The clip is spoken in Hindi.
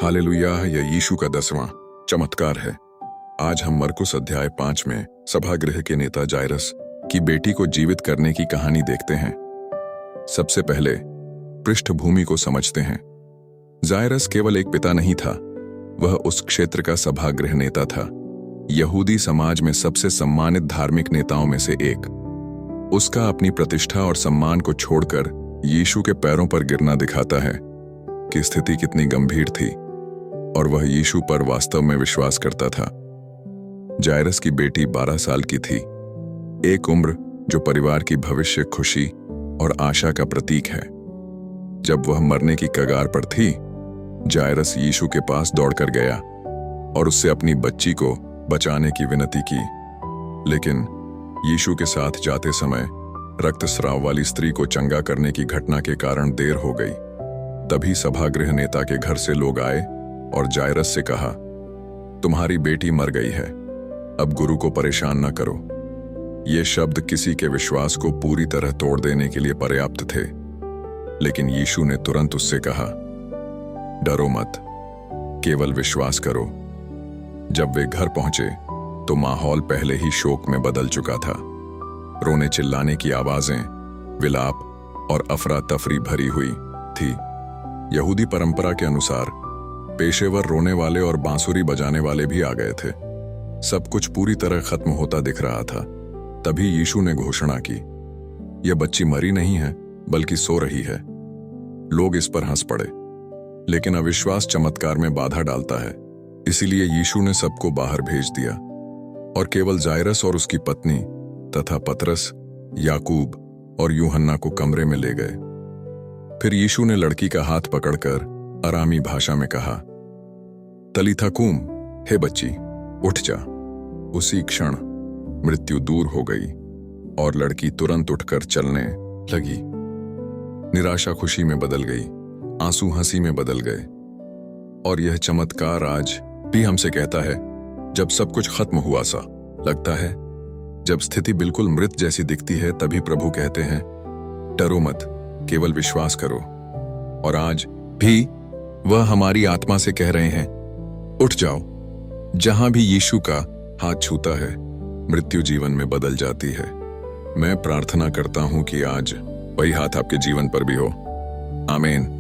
हालेलुया, यह यीशु का 10वां चमत्कार है। आज हम मरकुस अध्याय 5 में सभागृह के नेता जायरस की बेटी को जीवित करने की कहानी देखते हैं। सबसे पहले पृष्ठभूमि को समझते हैं। जायरस केवल एक पिता नहीं था, वह उस क्षेत्र का सभागृह नेता था, यहूदी समाज में सबसे सम्मानित धार्मिक नेताओं में से एक। उसका अपनी प्रतिष्ठा और सम्मान को छोड़कर यीशु के पैरों पर गिरना दिखाता है कि स्थिति कितनी गंभीर थी और वह यीशु पर वास्तव में विश्वास करता था। जायरस की बेटी 12 साल की थी, एक उम्र जो परिवार की भविष्य खुशी और आशा का प्रतीक है। जब वह मरने की कगार पर थी, जायरस यीशु के पास दौड़कर गया और उससे अपनी बच्ची को बचाने की विनती की। लेकिन यीशु के साथ जाते समय रक्तस्राव वाली स्त्री को चंगा करने की घटना के कारण देर हो गई। तभी सभागृह नेता के घर से लोग आए और जायरस से कहा, तुम्हारी बेटी मर गई है, अब गुरु को परेशान न करो। ये शब्द किसी के विश्वास को पूरी तरह तोड़ देने के लिए पर्याप्त थे, लेकिन यीशु ने तुरंत उससे कहा, डरो मत, केवल विश्वास करो। जब वे घर पहुंचे तो माहौल पहले ही शोक में बदल चुका था। रोने चिल्लाने की आवाजें, विलाप और अफरा तफरी भरी हुई थी। यहूदी परंपरा के अनुसार पेशेवर रोने वाले और बांसुरी बजाने वाले भी आ गए थे। सब कुछ पूरी तरह खत्म होता दिख रहा था। तभी यीशु ने घोषणा की, यह बच्ची मरी नहीं है बल्कि सो रही है। लोग इस पर हंस पड़े, लेकिन अविश्वास चमत्कार में बाधा डालता है। इसीलिए यीशु ने सबको बाहर भेज दिया और केवल जायरस और उसकी पत्नी तथा पतरस, याकूब और यूहन्ना को कमरे में ले गए। फिर यीशु ने लड़की का हाथ पकड़कर अरामी भाषा में कहा, तलीथा कूम, हे बच्ची, उठ जा। उसी क्षण मृत्यु दूर हो गई और लड़की तुरंत उठकर चलने लगी। निराशा खुशी में बदल गई, आंसू हंसी में बदल गए। और यह चमत्कार आज भी हमसे कहता है, जब सब कुछ खत्म हुआ सा लगता है, जब स्थिति बिल्कुल मृत जैसी दिखती है, तभी प्रभु कहते हैं, डरो मत, केवल विश्वास करो। और आज भी वह हमारी आत्मा से कह रहे हैं, उठ जाओ। जहां भी यीशु का हाथ छूता है, मृत्यु जीवन में बदल जाती है। मैं प्रार्थना करता हूं कि आज वही हाथ आपके जीवन पर भी हो। आमीन।